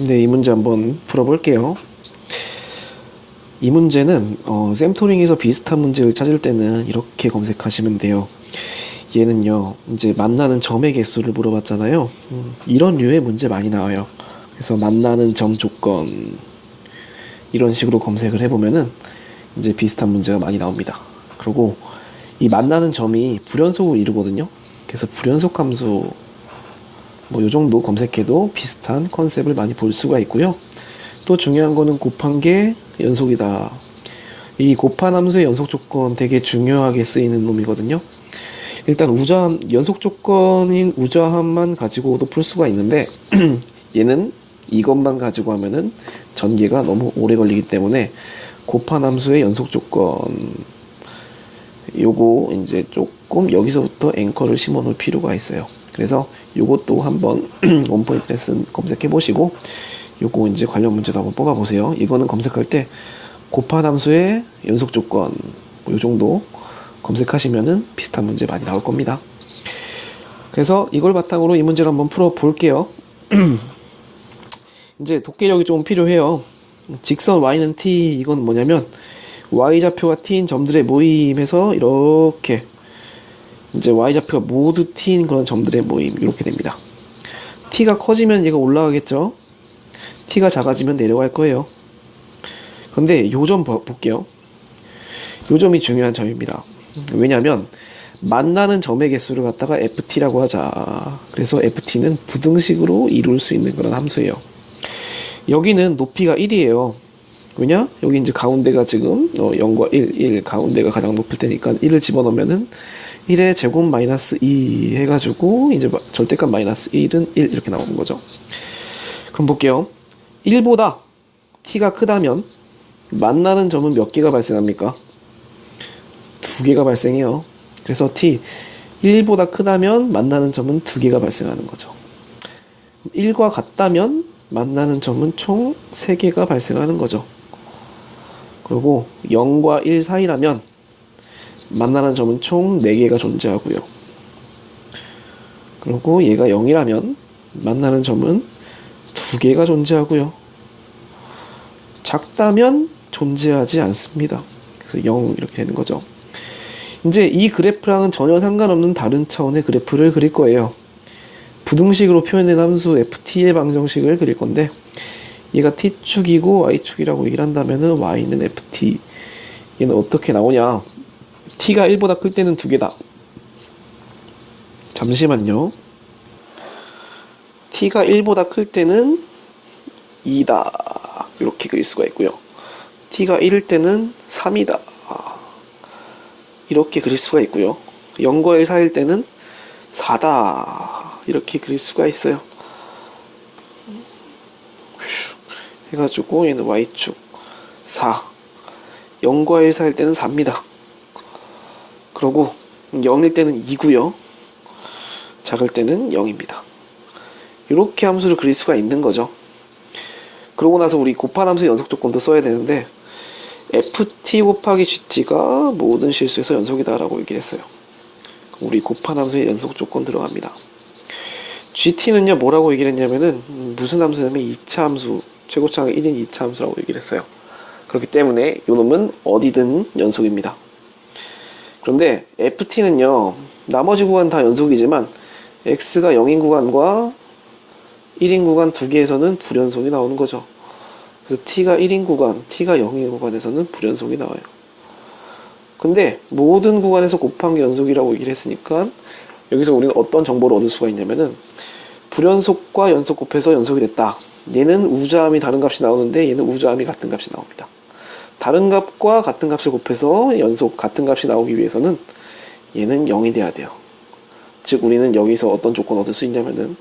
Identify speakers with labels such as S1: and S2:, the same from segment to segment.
S1: 네, 이 문제 한번 풀어볼게요. 이 문제는 샘토링에서 비슷한 문제를 찾을 때는 이렇게 검색하시면 돼요. 얘는요, 이제 만나는 점의 개수를 물어봤잖아요. 이런 류의 문제 많이 나와요. 그래서 만나는 점 조건 이런 식으로 검색을 해보면은 이제 비슷한 문제가 많이 나옵니다. 그리고 이 만나는 점이 불연속을 이루거든요. 그래서 불연속 함수 뭐 요 정도 검색해도 비슷한 컨셉을 많이 볼 수가 있고요. 또 중요한 거는 곱한 게 연속이다. 이 곱한 함수의 연속 조건 되게 중요하게 쓰이는 놈이거든요. 일단 우자함, 연속 조건인 우자함만 가지고도 풀 수가 있는데 얘는 이것만 가지고 하면은 전개가 너무 오래 걸리기 때문에 곱한 함수의 연속 조건 요거 이제 조금 여기서부터 앵커를 심어 놓을 필요가 있어요. 그래서 요것도 한번 원포인트 레슨 검색해 보시고 요거 이제 관련 문제도 한번 뽑아 보세요. 이거는 검색할 때 곱한 함수의 연속 조건 요 정도 검색하시면은 비슷한 문제 많이 나올 겁니다. 그래서 이걸 바탕으로 이 문제를 한번 풀어 볼게요. 이제 독해력이 좀 필요해요. 직선 y는 t, 이건 뭐냐면 y좌표가 t인 점들의 모임에서 이렇게 이제 y좌표가 모두 t인 그런 점들의 모임 이렇게 됩니다. t가 커지면 얘가 올라가겠죠. t가 작아지면 내려갈 거예요. 근데 요 점 볼게요. 요 점이 중요한 점입니다. 왜냐면 만나는 점의 개수를 갖다가 ft라고 하자. 그래서 ft는 부등식으로 이룰 수 있는 그런 함수예요. 여기는 높이가 1이에요. 왜냐? 여기 이제 가운데가 지금 0과 1 가운데가 가장 높을 테니까 1을 집어넣으면은 1의 제곱 마이너스 2 해가지고 이제 절대값 마이너스 1은 1 이렇게 나오는 거죠. 그럼 볼게요. 1보다 t가 크다면 만나는 점은 몇 개가 발생합니까? 2개가 발생해요. 그래서 t 1보다 크다면 만나는 점은 2개가 발생하는 거죠. 1과 같다면 만나는 점은 총 3개가 발생하는 거죠. 그리고 0과 1 사이라면 만나는 점은 총 4개가 존재하고요. 그리고 얘가 0이라면 만나는 점은 2개가 존재하고요. 작다면 존재하지 않습니다. 그래서 0 이렇게 되는 거죠. 이제 이 그래프랑은 전혀 상관없는 다른 차원의 그래프를 그릴 거예요. 부등식으로 표현된 함수 ft의 방정식을 그릴 건데 얘가 t축이고 y축이라고 얘기를 한다면은 y는 ft. 얘는 어떻게 나오냐? t가 1보다 클 때는 2개다. 잠시만요. t가 1보다 클 때는 2다. 이렇게 그릴 수가 있고요. t가 1일 때는 3이다. 이렇게 그릴 수가 있고요. 0과 1 사이일 때는 4다. 이렇게 그릴 수가 있어요. 해가지고 얘는 y축 4, 0과 1 사이일 때는 4입니다. 그리고 0일 때는 2고요. 작을 때는 0입니다. 이렇게 함수를 그릴 수가 있는 거죠. 그러고 나서 우리 곱한 함수의 연속 조건도 써야 되는데 ft 곱하기 gt가 모든 실수에서 연속이다 라고 얘기를 했어요. 우리 곱한 함수의 연속 조건 들어갑니다. gt는요 뭐라고 얘기를 했냐면은 무슨 함수냐면 2차 함수, 최고차가 1인 2차 함수라고 얘기를 했어요. 그렇기 때문에 요 놈은 어디든 연속입니다. 그런데 ft는요 나머지 구간 다 연속이지만 x가 0인 구간과 1인 구간 두 개에서는 불연속이 나오는 거죠. 그래서 t가 1인 구간, t가 0인 구간에서는 불연속이 나와요. 근데 모든 구간에서 곱한 게 연속이라고 얘기를 했으니까 여기서 우리는 어떤 정보를 얻을 수가 있냐면은 불연속과 연속 곱해서 연속이 됐다. 얘는 우자함이 다른 값이 나오는데 얘는 우자함이 같은 값이 나옵니다. 다른 값과 같은 값을 곱해서 연속 같은 값이 나오기 위해서는 얘는 0이 돼야 돼요. 즉 우리는 여기서 어떤 조건 얻을 수 있냐면은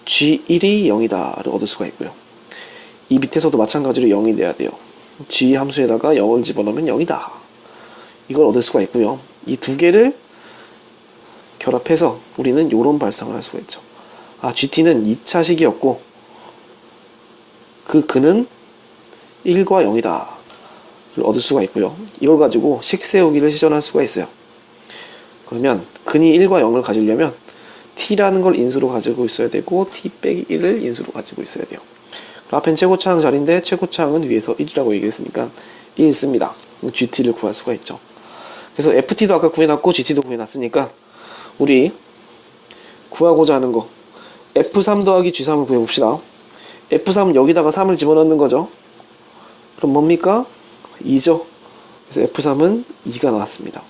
S1: g1이 0이다를 얻을 수가 있고요. 이 밑에서도 마찬가지로 0이 돼야 돼요. g 함수에다가 0을 집어넣으면 0이다. 이걸 얻을 수가 있고요. 이 두 개를 결합해서 우리는 요런 발상을 할 수가 있죠. 아, gt는 2차식이었고 그는 1과 0이다 를 얻을 수가 있고요. 이걸 가지고 식 세우기를 시전할 수가 있어요. 그러면 근이 1과 0을 가지려면 t라는 걸 인수로 가지고 있어야 되고 t 빼기 1을 인수로 가지고 있어야 돼요. 앞엔 최고차항 자리인데 최고차항은 위에서 1이라고 얘기했으니까 1 씁니다. GT를 구할 수가 있죠. 그래서 FT도 아까 구해놨고 GT도 구해놨으니까 우리 구하고자 하는 거 F3 더하기 G3을 구해봅시다. F3은 여기다가 3을 집어넣는 거죠. 그럼 뭡니까? 2죠. 그래서 F3은 2가 나왔습니다.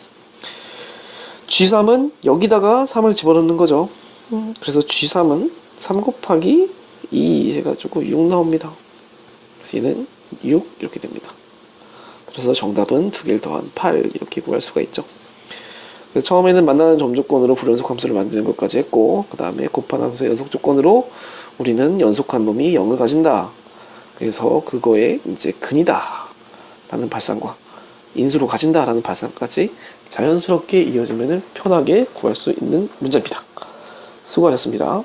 S1: G3은 여기다가 3을 집어넣는 거죠. 그래서 G3은 3 곱하기 2 해가지고 6 나옵니다. 그래서 얘는 6 이렇게 됩니다. 그래서 정답은 2개를 더한 8 이렇게 구할 수가 있죠. 그래서 처음에는 만나는 점 조건으로 불연속 함수를 만드는 것까지 했고, 그 다음에 곱한 함수의 연속 조건으로 우리는 연속한 놈이 0을 가진다. 그래서 그거에 이제 근이다 라는 발상과 인수로 가진다 라는 발상까지 자연스럽게 이어지면 편하게 구할 수 있는 문제입니다. 수고하셨습니다.